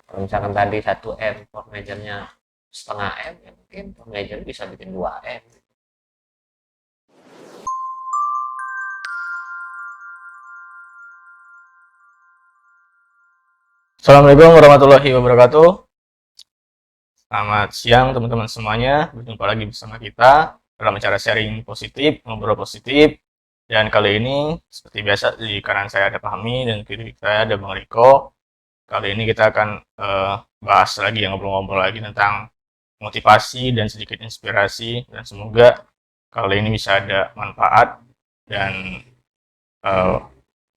Kalau misalkan tadi 1 M furniture-nya setengah M, ya mungkin furniture bisa bikin 2 M. Assalamualaikum warahmatullahi wabarakatuh. Selamat siang teman-teman semuanya. Berjumpa lagi bersama kita dalam acara sharing positif, ngobrol positif. Dan kali ini seperti biasa di kanan saya ada Fahmi dan kiri saya ada Bang Riko. Kali ini kita akan bahas lagi, ngobrol-ngobrol lagi tentang motivasi dan sedikit inspirasi. Dan semoga kali ini bisa ada manfaat dan eh,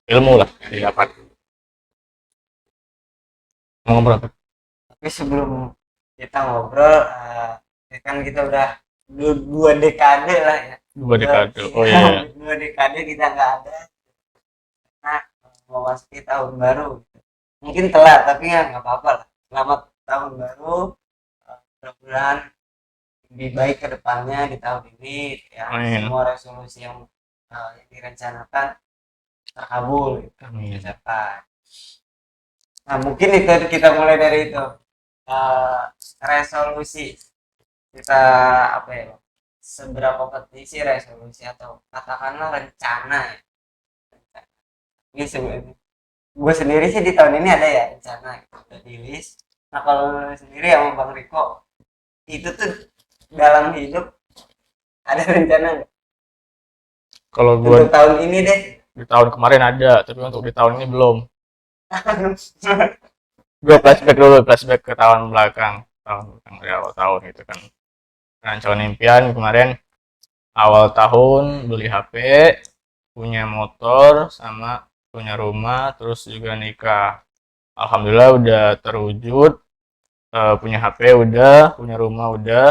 ilmu lah yang didapat. Mau ngobrol apa? Tapi sebelum kita ngobrol, kan kita udah dua dekade lah ya. Dua dekade. Oh Iya, iya, iya. dua dekade kita nggak ada. Nah, memasuki tahun baru. Mungkin telat, tapi ya nggak apa-apa lah. Selamat tahun baru. Mudah-mudahan lebih baik ke depannya di tahun ini. Ya, Amin. semua resolusi yang direncanakan terkabul, gitu, Amin. tercapai. Nah, mungkin itu kita mulai dari itu. Eh, Resolusi kita apa ya, seberapa penting sih resolusi atau katakanlah rencana ya. Ini sebenarnya gue sendiri sih di tahun ini ada ya rencana gitu, udah di list. Nah kalau lu sendiri sama Bang Riko itu tuh dalam hidup ada rencana nggak Kalau gue untuk tahun ini deh? di tahun kemarin ada, tapi untuk di tahun ini belum. Gue flashback dulu, flashback ke tahun belakang, tahun belakang dari awal tahun gitu kan. Rancangan impian kemarin awal tahun beli HP, punya motor, sama punya rumah, terus juga nikah. Alhamdulillah udah terwujud, punya HP udah, punya rumah udah,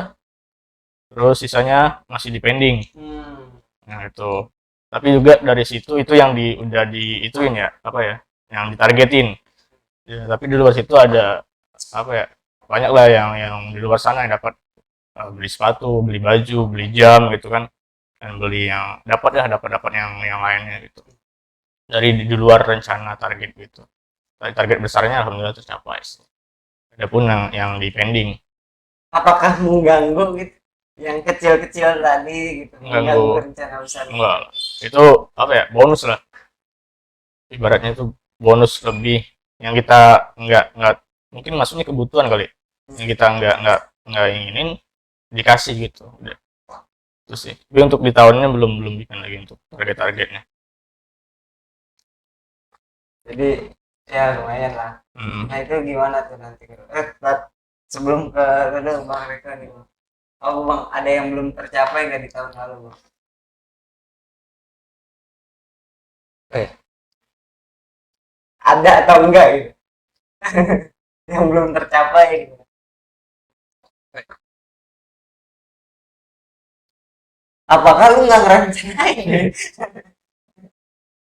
terus sisanya masih di pending. Hmm. Nah itu. Tapi juga dari situ itu yang udah diituin ya, apa ya, yang ditargetin. Ya, tapi di luar situ ada apa ya? Banyak lah yang di luar sana yang dapat beli sepatu, beli baju, beli jam gitu kan, dan beli yang dapat ya dapat yang lainnya gitu. Dari di luar rencana target gitu. Target besarnya alhamdulillah tercapai sih. Adapun yang di pending Apakah mengganggu gitu yang kecil-kecil tadi gitu, mengganggu, mengganggu rencana besar? enggak lah. Itu apa ya? Bonus lah. Ibaratnya itu bonus lebih yang kita nggak mungkin maksudnya kebutuhan kali. Yang kita nggak inginin dikasih gitu. Udah. Itu sih. Tapi untuk di tahunnya belum belum bikin lagi untuk target-targetnya. Jadi ya lumayan lah. Mm. Nah itu gimana tuh nanti? Sebelum ke itu Bang Riko nih. Oh Bang, ada yang belum tercapai nggak di tahun lalu Bang? Eh, Ada atau enggak gitu? Yang belum tercapai gitu. Apakah lu nggak ngerencanain?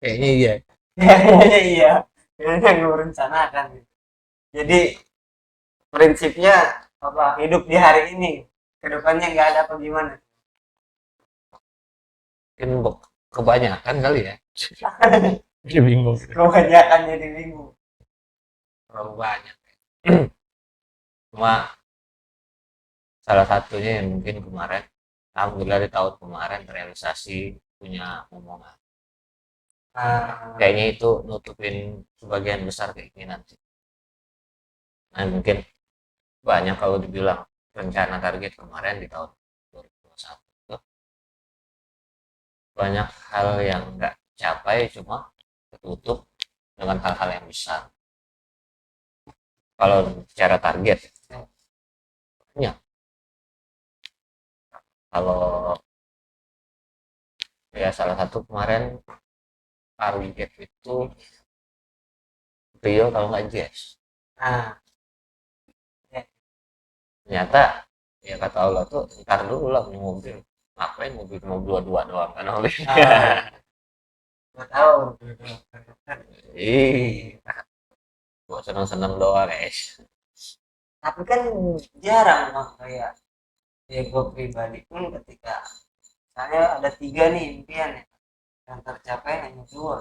kayaknya iya. Kayaknya iya. Kayaknya nggak merencanakan gitu. Jadi prinsipnya apa? Hidup di hari ini. Kedepannya nggak ada apa gimana? Mungkin kebanyakan kali ya. Jadi bingung. Kebanyakan jadi bingung. Terlalu banyak. Cuma salah satunya yang mungkin kemarin, alhamdulillah di tahun kemarin terrealisasi punya omongan. Nah, Kayaknya itu nutupin sebagian besar keinginan sih. Nah, mungkin banyak kalau dibilang rencana target kemarin di tahun 2021 itu banyak hal yang nggak capai, cuma tertutup dengan hal-hal yang besar. Kalau bicara target, ya kalau ya salah satu kemarin target itu Rio kalau nggak Jazz. nah, ya. Ternyata ya kata Allah tuh ntar dulu lah punya mobil. Ngapain mobil cuma dua-dua doang kan mobilnya. Ah, nggak tahu. Ih, buat seneng-seneng doang guys. Tapi kan jarang Bang, kayak ya gue pribadi pun ketika saya ada tiga nih impian ya, yang tercapai hanya dua.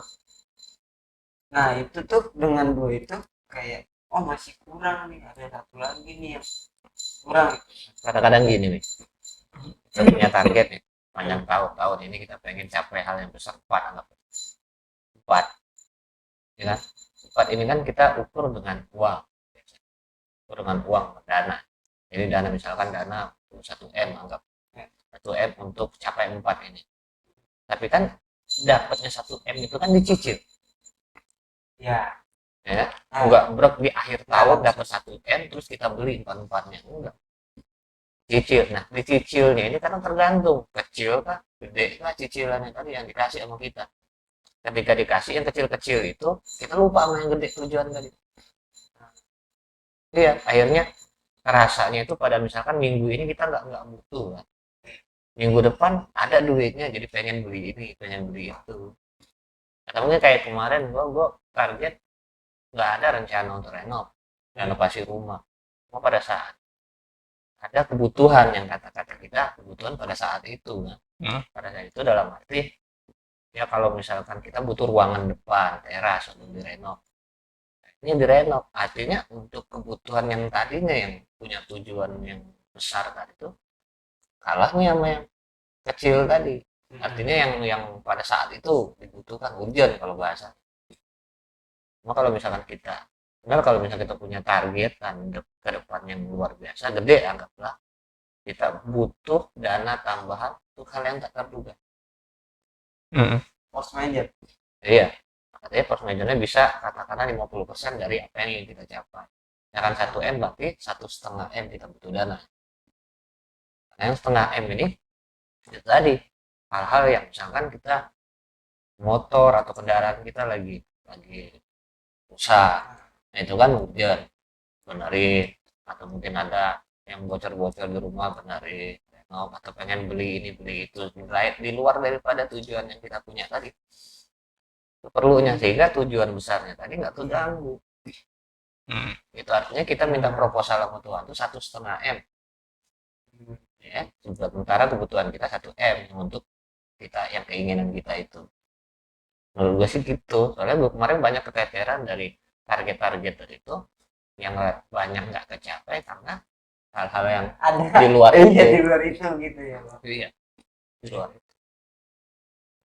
Nah itu tuh dengan dua itu kayak oh masih kurang nih, ada satu lagi nih yang kurang. Kadang-kadang gini nih, kita punya target nih panjang tahun ini kita pengen capai hal yang besar, 4, anggap 4, ya kan. 4 ini kan kita ukur dengan uang, ukur dengan uang, dana. Jadi dana, misalkan dana 1 M, anggap 1 M untuk capai 4 ini. Tapi kan dapatnya 1 M itu kan dicicil, Ya, ya. Enggak brok di akhir tahun dapat 1 M terus kita beli 4-4-nya, enggak. Cicil. Nah, di cicilnya ini kan tergantung kecil kah, gede kah cicilannya tadi yang dikasih sama kita. Ketika dikasih yang kecil-kecil itu, kita lupa sama yang gede tujuan tadi. Iya, akhirnya rasanya itu pada misalkan minggu ini kita nggak butuh kan. Minggu depan ada duitnya jadi pengen beli ini, pengen beli itu. Atau mungkin kayak kemarin gua target nggak ada rencana untuk renovasi rumah. Cuma pada saat ada kebutuhan yang kata-kata kita kebutuhan pada saat itu kan. Pada saat itu dalam arti ya kalau misalkan kita butuh ruangan depan, teras untuk direnov. Ini direnov, artinya untuk kebutuhan yang tadinya yang punya tujuan yang besar tadi itu kalah nih sama yang kecil tadi. Artinya yang pada saat itu dibutuhkan urgent kalau bahasa. Cuma kalau misalkan kita kalau misalkan kita punya target kan ke depan yang luar biasa gede, anggaplah kita butuh dana tambahan untuk hal yang tak terduga. force major. Iya, artinya force majornya bisa katakanlah 50% dari apa yang ingin kita capai. Ya kan 1 M berarti 1,5 M kita butuh dana. Nah, yang 1,5 M ini itu tadi hal-hal yang misalkan kita motor atau kendaraan kita lagi rusak. Nah, itu kan hujan, benerin, atau mungkin ada yang bocor-bocor di rumah, benerin, renov, atau pengen beli ini beli itu di luar daripada tujuan yang kita punya tadi. Itu perlunya sehingga tujuan besarnya tadi nggak terganggu. Itu artinya kita minta proposal sama Tuhan itu 1,5 M. Ya, sementara kebutuhan kita 1 M untuk kita yang keinginan kita itu. Menurut gue sih gitu. Soalnya gue kemarin banyak keteteran dari target-target itu yang banyak nggak kecapai karena hal-hal yang Ada di luar iya, itu. di luar itu gitu ya, Bang. Iya, di luar itu.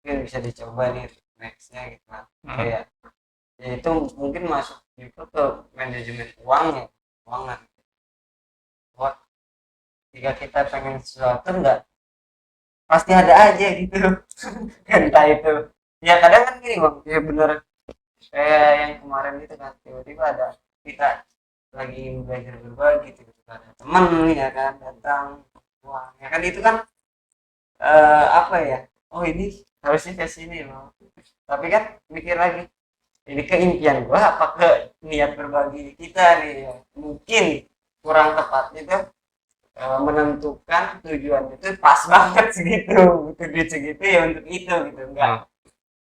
Mungkin bisa dicoba nih nextnya gitu kan. Kayak ya itu mungkin masuk juga ke manajemen uang ya, keuangan. Buat jika kita pengen sesuatu enggak pasti ada aja gitu. Entah itu ya kadang kan gini bang, ya bener kayak yang kemarin itu kan tiba-tiba ada kita lagi belajar berbagi gitu kan, ada teman ya kan datang, wah ya kan itu kan apa ya, oh ini harusnya ke sini loh, tapi kan mikir lagi ini keimpian gua apa ke niat berbagi kita nih ya. Mungkin kurang tepat itu menentukan tujuan itu pas banget segitu, butuh duit segitu ya untuk itu gitu, enggak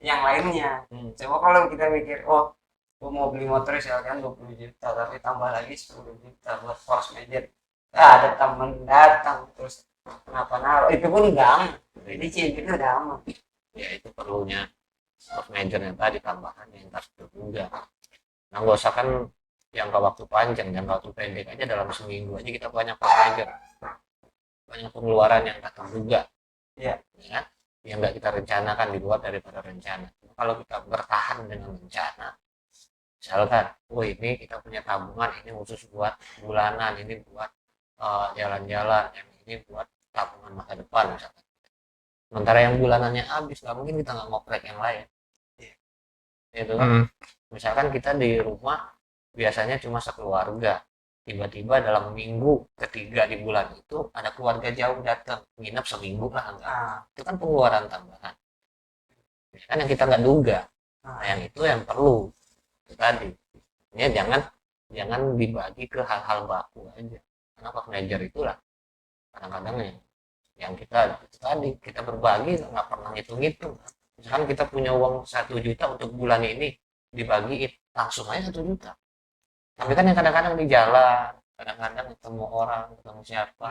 yang lainnya. Coba kalau kita mikir, oh gua mau beli motor misalkan 20 juta tapi tambah lagi 10 juta buat force major, ada temen datang terus kenapa naruh itu pun enggak, jadi cinta itu udah aman. Ya itu perlunya force majornya tadi tambahan yang tak terduga. Nah nggak usah kan jangka waktu panjang, jangka waktu pendek aja dalam seminggu aja kita banyak force major, banyak pengeluaran yang tak terduga, ya yang nggak kita rencanakan di luar daripada rencana. Kalau kita bertahan dengan rencana, misalkan, oh ini kita punya tabungan ini khusus buat bulanan, ini buat jalan-jalan, yang ini buat tabungan masa depan misalkan. Sementara yang bulanannya habis, nggak mungkin kita nggak ngoprek yang lain. Itu kan, misalkan kita di rumah biasanya cuma sekeluarga, tiba-tiba dalam minggu ketiga di bulan itu ada keluarga jauh datang nginep seminggu lah enggak, itu kan pengeluaran tambahan kan yang kita nggak duga. Nah yang itu yang perlu itu tadi ya, jangan dibagi ke hal-hal baku aja, karena pas manajer itulah kadang-kadang yang kita itu tadi kita berbagi nggak pernah hitung-hitung. Misalkan kita punya uang 1 juta untuk bulan ini, dibagiin langsung aja 1 juta. Tapi kan yang kadang-kadang di jalan, kadang-kadang ketemu orang, ketemu siapa,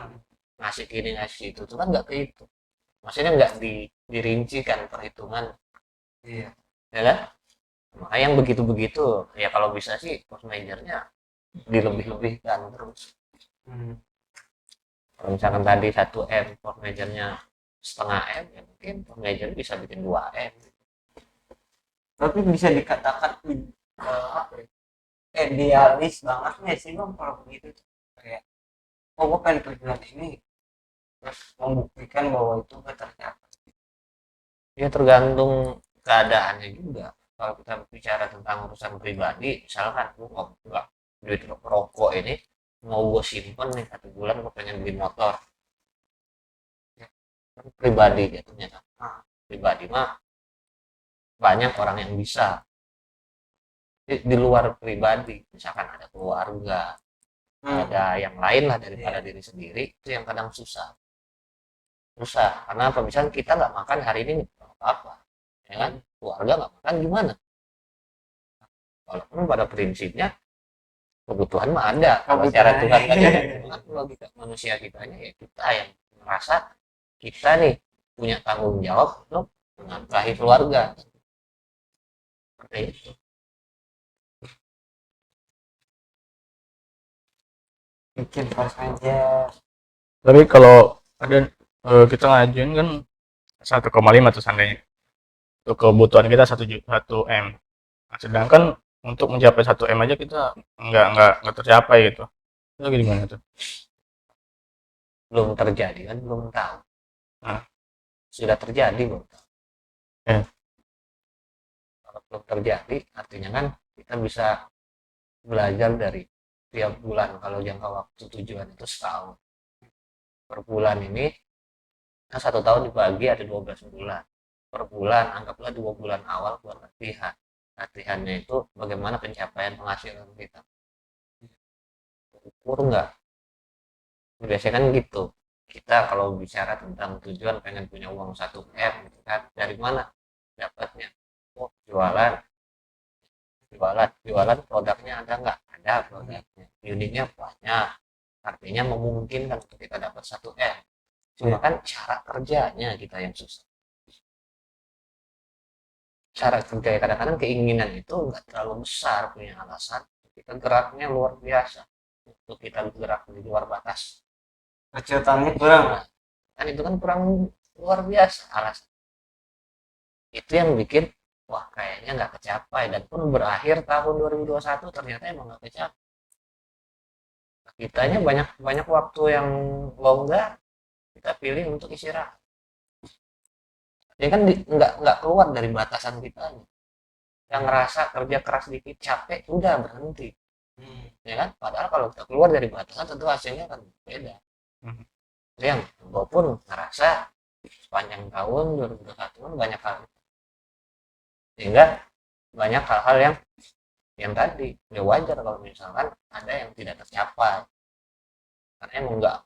ngasih kiri ngasih itu kan nggak kehitung. Maksudnya nggak dirincikan perhitungan. iya Ya kan? Makanya yang begitu-begitu ya kalau bisa sih force majornya dilebih-lebihkan terus. Hmm. Kalau misalkan tadi 1 M for majornya setengah M, ya mungkin for major bisa bikin 2 M. Tapi bisa dikatakan apa ya, idealis banget nih sih bang kalau begitu tuh. Kayak oh gue pengen tujuan ini terus membuktikan bahwa itu gak tercapai. Ya tergantung keadaannya juga. Kalau kita bicara tentang urusan pribadi, misalkan gue nggak duit rokok ini mau gue simpen nih 1 bulan, gue pengen beli motor. Ya, kan pribadi jatuhnya kan. Nah, pribadi mah banyak orang yang bisa. Di luar pribadi, misalkan ada keluarga, ada yang lain lah daripada diri sendiri, itu yang kadang susah karena apa, misalnya kita nggak makan hari ini nggak apa-apa, ya kan, keluarga nggak makan gimana, walaupun pada prinsipnya kebutuhan mah ada kalau secara Tuhan kan ada, cuma logika manusia kitanya ya kita yang merasa kita nih punya tanggung jawab untuk menafkahi keluarga seperti itu. Bikin pas aja. Tapi kalau ada kita ngajuin kan 1,5 tuh seandainya. Untuk kebutuhan kita 1 M. Nah, sedangkan untuk mencapai 1 M aja kita nggak tercapai gitu. Itu gimana tuh? Belum terjadi kan belum tahu. Nah. Sudah terjadi belum tahu. Ya. Kalau belum terjadi artinya kan kita bisa belajar dari tiap bulan. Kalau jangka waktu tujuan itu setahun, per bulan ini nah 1 tahun dibagi ada 12 bulan. Per bulan anggaplah 2 bulan awal buat latihannya itu bagaimana pencapaian penghasilan kita, ukur nggak, biasanya kan gitu. Kita kalau bicara tentang tujuan pengen punya uang 1 M gitu kan, dari mana dapatnya? Oh, jualan produknya ada nggak? Ada produknya, unitnya banyak, artinya memungkinkan untuk kita dapat 1 M. Cuma kan cara kerjanya kita yang susah. Cara kerja kadang-kadang keinginan itu nggak terlalu besar, punya alasan kita geraknya luar biasa untuk kita gerak di luar batas. Kecotannya kurang. Nah, kan itu kan kurang luar biasa alasan. Itu yang bikin wah kayaknya nggak kecapai, dan pun berakhir tahun 2021 ternyata emang nggak kecapai. Kitanya banyak waktu yang longgar, kita pilih untuk istirahat. Ya kan nggak keluar dari batasan kita. Yang ngerasa kerja keras dikit capek udah berhenti. Ya kan, padahal kalau kita keluar dari batasan tentu hasilnya kan beda. Yang gue pun ngerasa sepanjang tahun 2021 banyak hal, sehingga banyak hal-hal yang tadi ya wajar kalau misalkan ada yang tidak tercapai karena emang nggak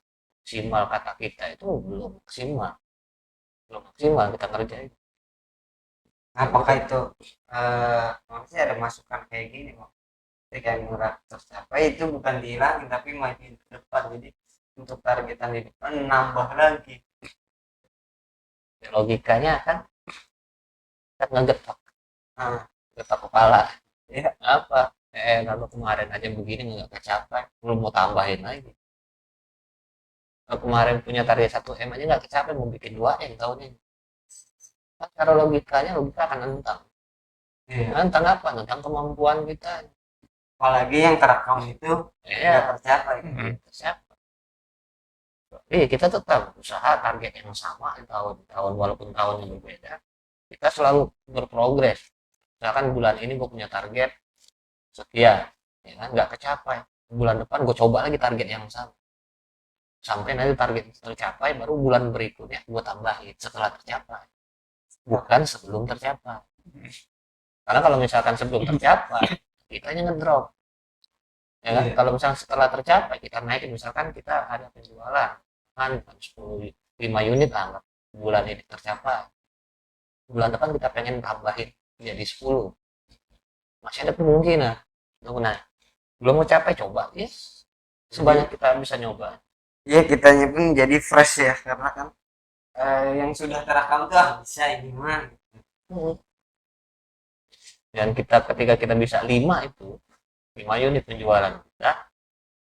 maksimal, kata kita itu belum maksimal kita kerjain. Apakah itu maksudnya ada masukan kayak gini bang, ketika murah tercapai itu bukan dihilangin tapi maju ke depan, jadi untuk targetan di depan nambah lagi. Ya, logikanya kan ngegetok, getok kepala ya apa, kalau kemarin aja begini nggak kecapai belum mau tambahin lagi. Kalau kemarin punya target 1 M aja nggak kecapai mau bikin 2 M tahun ini, kan cara logika akan nentang. Nentang apa? Nentang kemampuan kita. Apalagi yang terekam itu nggak tercapai. Tercapai. Kita tetap usaha target yang sama di tahun walaupun tahun yang berbeda. Kita selalu berprogres. Misalkan bulan ini gue punya target sekian, ya kan nggak kecapai. Bulan depan gue coba lagi target yang sama. Sampai nanti target tercapai, baru bulan berikutnya gue tambahin setelah tercapai. Bukan sebelum tercapai. Karena kalau misalkan sebelum tercapai, kita ngedrop. Ya kan? Kalau misalkan setelah tercapai, kita naikin, misalkan kita ada penjualan kan 10 5 unit lah, bulan ini tercapai. Bulan depan kita pengen tambahin jadi 10. Masih ada kemungkinan. Nah, belum mau capai, coba yes. Sebanyak kita bisa nyoba. Iya, kitanya pun jadi fresh ya, karena kan yang sudah terekam tuh bisa ini mah. Dan ketika kita bisa 5 itu, 5 unit penjualan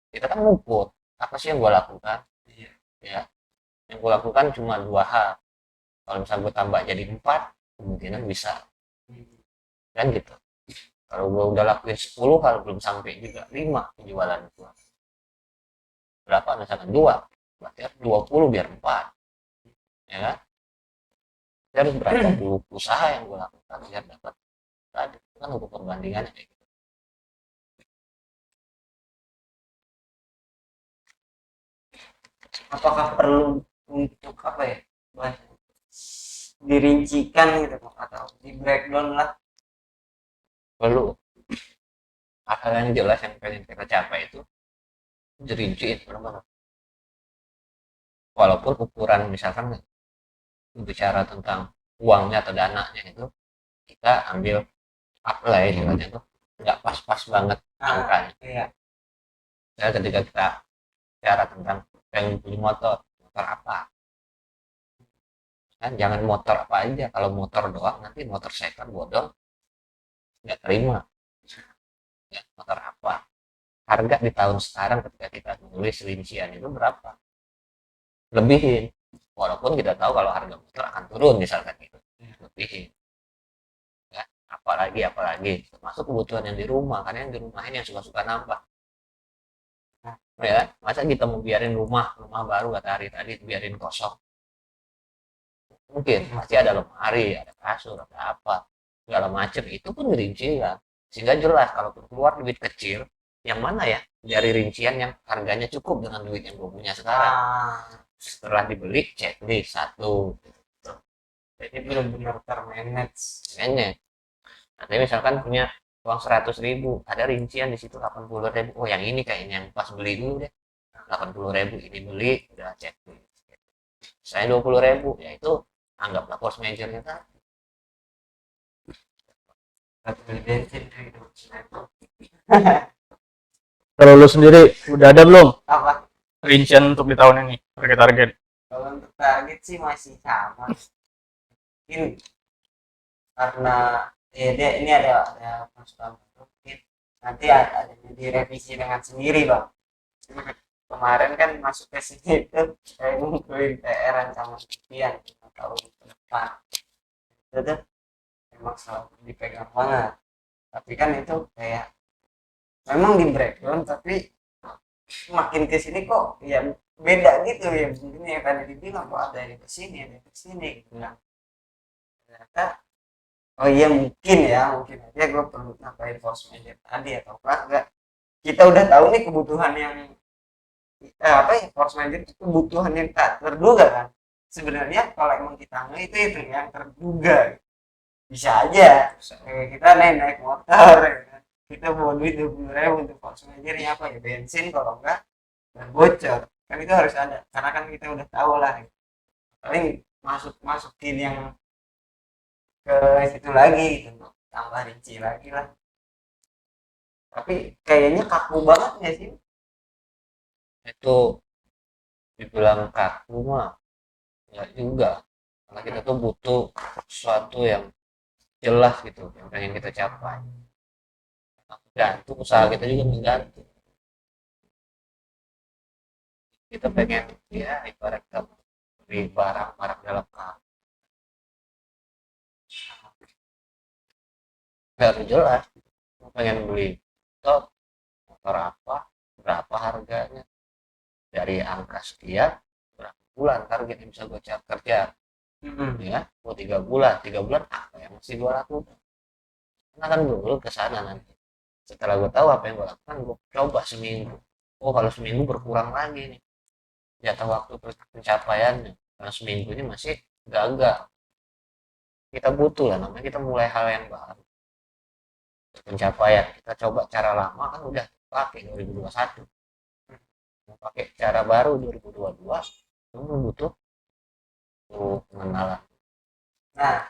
kita kan ngukur apa sih yang gue lakukan. Iya. Ya, yang gue lakukan cuma 2 hal. Kalau misalnya gue tambah jadi 4, kemungkinan bisa kan gitu. Kalau gue udah lakuin 10 hal belum sampai juga 5 penjualan gue, berapa misalkan 2, berarti harus 20 biar 4, ya kan. Saya harus berapa dulu usaha yang gue lakukan biar dapat tadi. Itu kan untuk perbandingannya kayak gitu. Apakah perlu untuk apa ya, bahasanya, dirincikan gitu atau di breakdown lah? Perlu hal yang jelas yang pengen kita capai itu dirinciin benar-benar. Walaupun ukuran misalkan bicara tentang uangnya atau dananya itu kita ambil apply istilahnya itu nggak pas-pas banget angkanya. Iya. Ya, ketika kita bicara tentang pengen beli motor apa kan, jangan motor apa aja. Kalau motor doang nanti motor second bodong nggak terima. Ya, motor apa, harga di tahun sekarang ketika kita nulis rincian itu berapa, lebihin. Walaupun kita tahu kalau harga motor akan turun misalkan gitu, lebihin. Ya, apalagi termasuk kebutuhan yang di rumah, karena yang di rumah ini yang suka-suka nambah. Ya, masa kita mau biarin rumah baru kata hari tadi biarin kosong? Mungkin pasti ada lemari, ada kasur, ada apa segala macam, itu pun dirinci ya, sehingga jelas kalau keluar duit kecil yang mana ya dari rincian yang harganya cukup dengan duit yang gue punya sekarang. Setelah dibeli checklist satu, Jadi benar-benar termanage. nanti misalkan punya uang 100.000, ada rincian di situ 80.000. Oh yang ini kayaknya yang pas beli dulu deh, 80.000 ini beli udah checklist. Saya 20.000 ya itu anggaplah force majornya tadi. Beli bensin itu. Kalau lu sendiri udah ada belum Apa? rincian untuk di tahun ini, target? Kalau untuk target sih masih sama. Mungkin karena ya ini ada masukan mungkin nanti ada direvisi dengan sendiri bang. Kemarin kan masuk ke sini itu saya ngumpulin PR ancaman sekian tahun ke depan itu tuh memang selalu dipegang banget, tapi kan itu kayak memang di breakdown tapi makin ke sini kok ya beda gitu ya, mungkin yang tadi dibilang kok ada yang ke sini gitu kan. Ternyata oh iya mungkin aja gue perlu nambahin force major tadi atau enggak, kita udah tahu nih kebutuhan yang apa ya, force major itu kebutuhan yang tak terduga kan. Sebenarnya kalau emang kita nggak itu yang terduga bisa aja. Kayak kita naik motor ya kan, kita bawa duit 20.000 untuk force majornya apa ya, bensin kalau enggak dan bocor kan, itu harus ada karena kan kita udah tahu lah paling masukin yang ke situ lagi gitu, tambah rinci lagi lah. Tapi kayaknya kaku banget ya sih. Itu dibilang kaku mah nggak juga, karena kita tuh butuh sesuatu yang jelas gitu yang pengen kita capai. Gantung usaha kita juga menggantung, kita pengen ya ibaratkan beli barang dalam kamar harus jelas. Pengen beli motor apa, berapa harganya, dari angka sekian, berapa bulan targetnya bisa gue kerja. Ya, mau 3 bulan apa yang mesti gue lakukan, karena kan dulu ke sana nanti. Setelah gue tahu apa yang gue lakukan, gue coba seminggu. Oh kalau seminggu berkurang lagi nih jatah waktu pencapaiannya, karena seminggu ini masih gagal. Kita butuh lah, namanya kita mulai hal yang baru, pencapaian. Kita coba cara lama kan udah pakai 2021, mau pakai cara baru 2022, itu butuh pengenalan. Nah,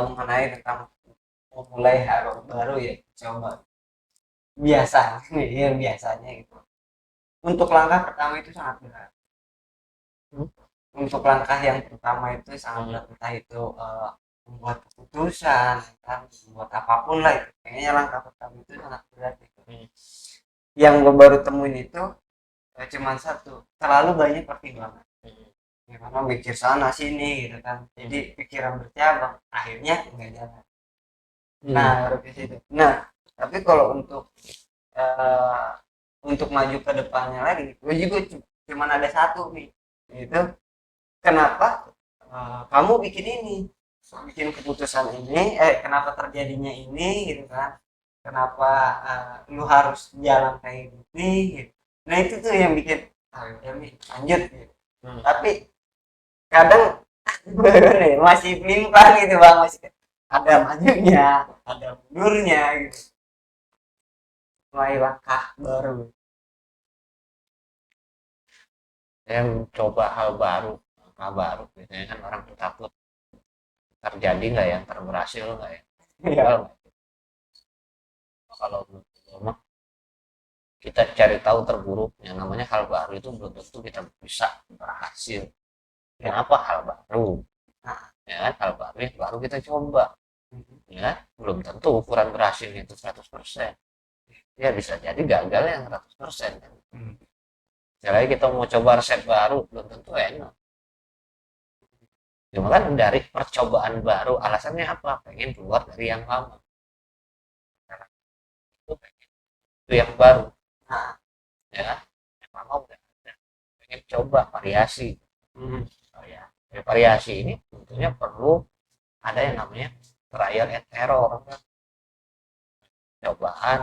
mengenai tentang memulai hal baru ya, coba biasanya gitu. Untuk langkah pertama itu sangat berat. Untuk langkah yang pertama itu sangat berat, entah itu membuat keputusan kan, membuat apapun lah itu kayaknya langkah pertama itu sangat berat gitu. Yang gue baru temuin itu cuman satu, terlalu banyak pertimbangan, gimana mikir sana sini gitu kan, jadi pikiran bercabang akhirnya nggak jalan. Nah baru ke situ. Nah tapi kalau eh, untuk maju ke depannya lagi, gue juga cuman ada satu nih, itu kenapa kamu bikin ini, bikin keputusan ini, kenapa terjadinya ini gitu kan, kenapa lu harus jalan kayak gini gitu. Nah itu tuh yang bikin udah nih lanjut gitu. Tapi kadang nih, masih pelimpah gitu bang, masih ada majunya ada mundurnya gitu, mulai langkah baru. Saya mencoba hal baru biasanya kan orang tuh takut terjadi nggak ya, berhasil nggak ya, Iya. gagal nggak. Kalau menurut gue mah kita cari tahu terburuknya, namanya hal baru itu belum tentu kita bisa berhasil. Kenapa hal baru? Nah, ya kan, hal baru yang baru kita coba, ya kan? Belum tentu ukuran berhasilnya itu 100%. Ya bisa jadi gagal yang 100% kan. Misalnya kita mau coba resep baru belum tentu enak. Cuma kan dari percobaan baru alasannya apa? Pengen keluar dari yang lama. Itu pengen itu yang baru. Nah, ya kan? Yang lama udah ada. Pengen coba variasi. Ya, variasi ini tentunya perlu ada yang namanya trial and error kan? Cobaan,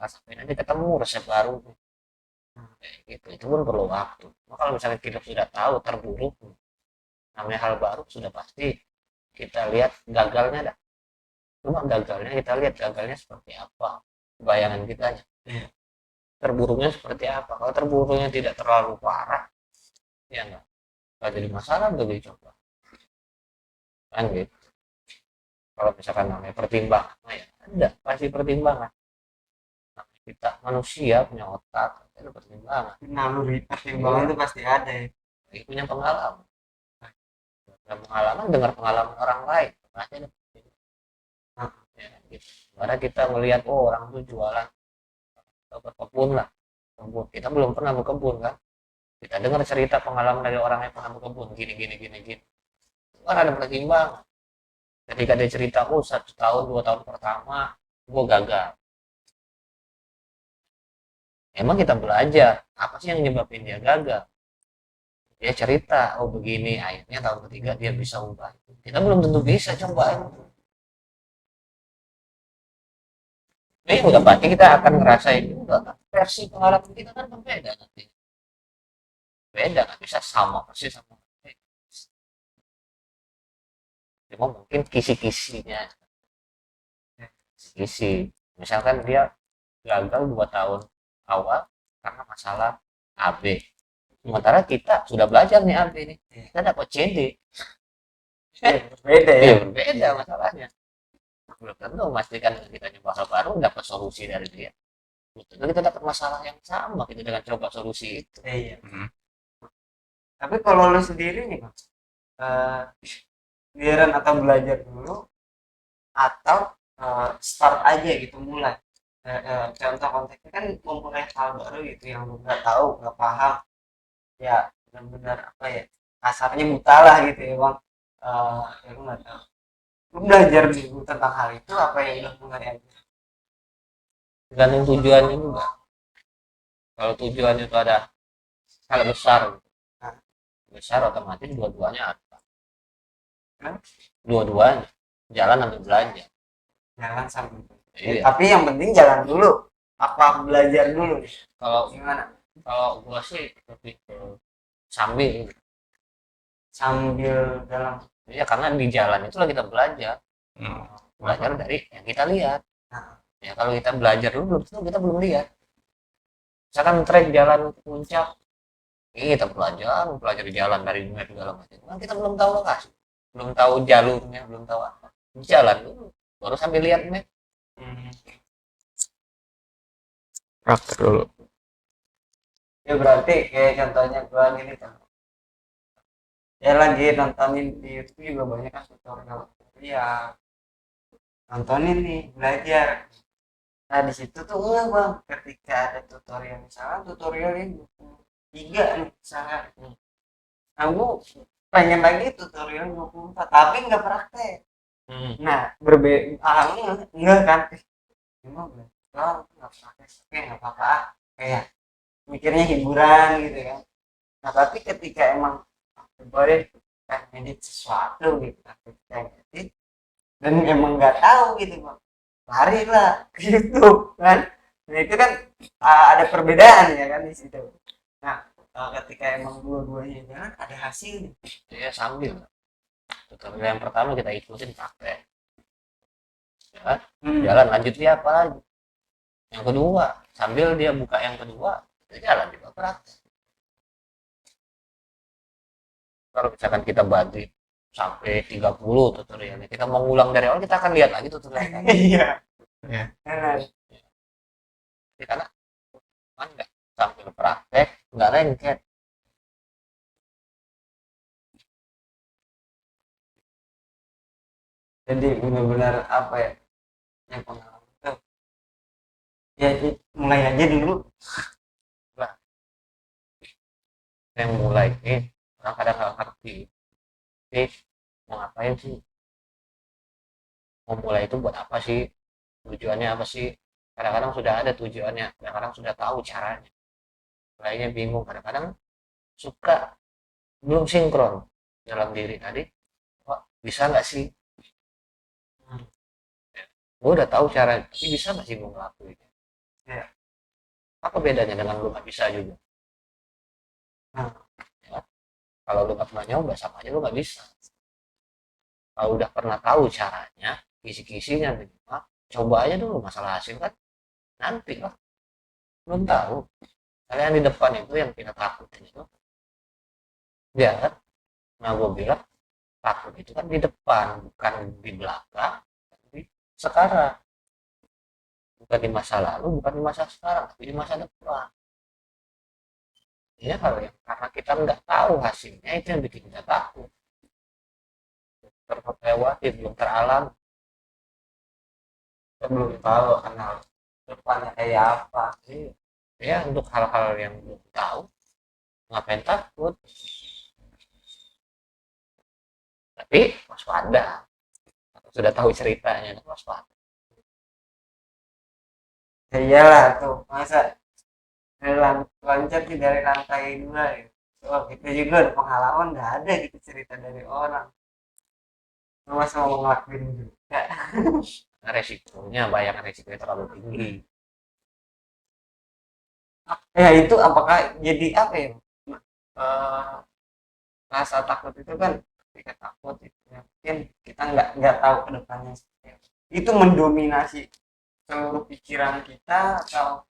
sampai nanti ketemu resep baru. Kayak gitu, itu pun perlu waktu. Nah, kalau misalnya kita sudah tahu terburuk, namanya hal baru sudah pasti kita lihat gagalnya dah. Cuma gagalnya kita lihat gagalnya seperti apa, bayangan kita terburuknya seperti apa. Kalau terburuknya tidak terlalu parah, ya nggak jadi masalah, nggak dicoba kan gitu. Kalau misalkan namanya pertimbangan, nah ya ada pasti pertimbangan. Namanya kita manusia punya otak, ada pertimbangan. Naluri pertimbangan itu pasti ada ya. Lagi punya pengalaman, dengar pengalaman orang lain pasti ada pertimbangan. Ya, gitu. Karena kita melihat orang tuh jualan atau berkebun lah, kebun, kita belum pernah berkebun kan, kita dengar cerita pengalaman dari orang yang pernah berkebun gini gini gini gini, kan ada pertimbangan. Ketika dia cerita, oh 1 tahun 2 tahun pertama gue gagal, emang kita belajar apa sih yang nyebabin dia gagal. Dia cerita, oh begini, akhirnya tahun ketiga dia bisa ubah. Kita belum tentu bisa coba. Ini udah pasti kita akan ngerasain juga kan, versi pengalaman kita kan berbeda nanti, beda, nggak bisa sama persis sama. Cuma mungkin kisi-kisinya, kisi misalkan dia gagal 2 tahun awal karena masalah AB, sementara kita sudah belajar nih AB nih, kita dapat CD. Beda ya. Berbeda masalahnya. Belum tentu memastikan kita coba hal baru dapat solusi dari dia, belum tentu kita dapat masalah yang sama kita dengan coba solusi itu. Iya. Tapi kalau lu sendiri nih bang, giliran atau belajar dulu atau start aja gitu mulai. Contoh konteksnya kan memulai hal baru gitu yang lu nggak tahu nggak paham, ya benar-benar apa ya, kasarnya buta lah gitu ya bang. Ya lu nggak tahu, lu belajar dulu tentang hal itu apa yang udah mulai aja. Tergantung tujuannya juga. Kalau tujuannya itu ada hal besar, Nah, besar otomatis dua-duanya ada, kan dua-duanya jalan ambil belanja. jalan sambil. Iya. Tapi yang penting jalan dulu apa belajar dulu nih, Kalau gimana? gua sih lebih ke sambil. Sambil dalam. Ya karena di jalan itulah kita belajar. Belajar dari yang kita lihat. Nah, Ya kalau kita belajar dulu belum tentu kita belum lihat. Misalkan trek jalan ke puncak, ini kita belajar jalan dari map segala macam. Kan kita belum tahu lokasi, belum tahu jalurnya, belum tahu apa. Jalan dulu, baru sambil lihat map. Praktek dulu. ya berarti kayak contohnya gua gini kan, ya lagi nontonin di YouTube juga banyak kan tutorial tutorial, nontonin nih belajar. Nah di situ tuh enggak bang, ketika ada tutorial misalnya tutorial yang 23 nih misalnya, aku pengen lagi tutorial 24 tapi nggak praktek. Nah berbeda alhamdulillah enggak kan, emang belajar nggak praktek oke nggak apa-apa kayak mikirnya hiburan gitu kan. Nah tapi ketika emang boleh edit sesuatu gitu, ketika edit dan emang nggak tahu gitu bang, lari lah ke YouTube kan. Nah itu kan ada perbedaan ya kan di situ. Nah ketika emang dua-duanya jalan ada hasilnya. Ya sambil tutorial yang pertama kita ikutin praktek, ya, jalan lanjut dia apa lagi yang kedua, sambil dia buka yang kedua kita jalan juga praktek. Kalau misalkan kita bagi sampai 30 tutorialnya, kita mau ngulang dari awal, kita akan lihat lagi tutorialnya. Iya. Ya. Benar. Karena kan nggak sambil praktek nggak lengket. Jadi benar-benar apa ya, yang pengalaman tuh ya mulai aja dulu. Lah yang mulai ini orang kadang nggak ngerti mau ngapain sih, mau mulai itu buat apa sih, tujuannya apa sih. Kadang-kadang sudah ada tujuannya, kadang-kadang sudah tahu caranya, mulainya bingung, kadang-kadang suka belum sinkron dalam diri tadi. Wah, bisa nggak sih, gue udah tahu cara tapi bisa nggak sih gue ngelakuin Ya. apa bedanya dengan lu nggak bisa juga. Nah, Ya, kalau lu nggak pernah nyoba sama aja lu nggak bisa. Kalau udah pernah tahu caranya, kisi-kisinya minimal, coba aja dulu, masalah hasil kan nanti lah, belum tahu. Kalian di depan itu yang kita takutin itu, ya kan? Nah gue bilang takut itu kan di depan, bukan di belakang, tapi sekarang. Bukan di masa lalu, bukan di masa sekarang, tapi di masa depan. Ya kalau yang karena kita nggak tahu hasilnya, itu yang bikin kita takut, terlewati, belum teralami. kita belum tahu kenal depannya kayak apa. Ya untuk hal-hal yang belum tahu, ngapain takut, tapi waspada. Sudah tahu ceritanya, waspada. Ya iyalah tuh masa loncat di dari lantai 2 ya. Oh, kita juga ada pengalaman nggak ada gitu cerita dari orang. Masa mau ngelakuin juga. Karena resikonya, bayangan resikonya terlalu tinggi. Ya itu apakah jadi apa ya? Eh, rasa takut itu kan ketika takut itu ya, mungkin kita nggak tahu ke depannya seperti apa. Itu mendominasi seluruh pikiran kita atau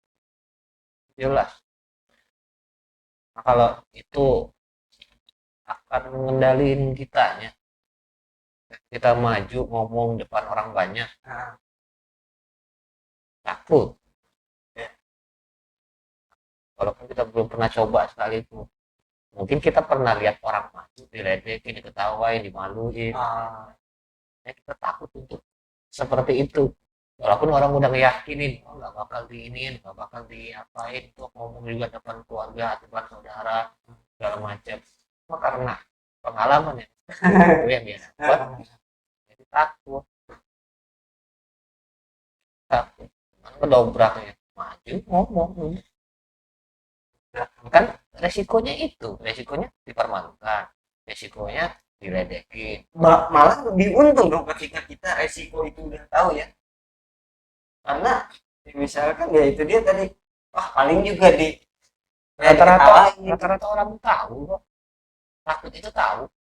Jelas. Nah, kalau itu akan mengendalikan kitanya. Kita maju ngomong depan orang banyak, nah, takut. Ya. Walaupun kita belum pernah coba sekalipun. Mungkin kita pernah lihat orang maju, diledekin, diketawain, dimaluin. Ya, kita takut untuk seperti itu. Walaupun orang udah ngeyakinin, oh, nggak bakal diinin, nggak bakal diapain, tuh ngomong juga depan keluarga, depan saudara, segala macam. Cuma karena pengalaman ya, itu yang dia dapat, jadi takut, takut. Kan kedobraknya, maju, ngomong, kan resikonya itu, resikonya dipermalukan, resikonya diledekin. malah lebih untung dong ketika kita resiko itu udah tahu ya, karena misalkan ya itu dia tadi, wah paling juga di Rata-rata orang tahu kok, takut itu tahu,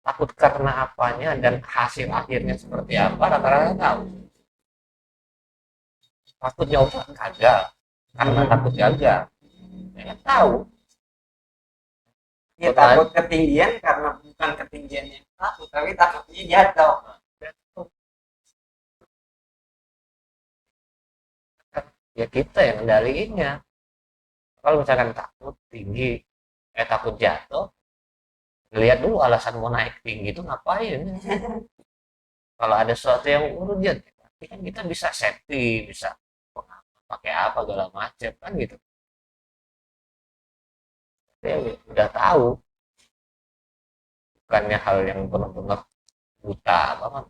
takut karena apanya dan hasil akhirnya seperti apa, rata-rata tahu. Takut nyoba gagal karena takut gagal, ya kan tahu. ya takut ketinggian karena bukan ketinggian yang takut tapi takutnya jatuh. Ya kita yang kendaliinnya. Kalau misalkan takut tinggi, takut jatuh, lihat dulu alasan mau naik tinggi itu ngapain. Kalau ada sesuatu yang urgent tapi kan kita bisa safety, bisa pakai apa segala macam kan gitu. Ya, udah tahu, bukannya hal yang benar-benar buta banget.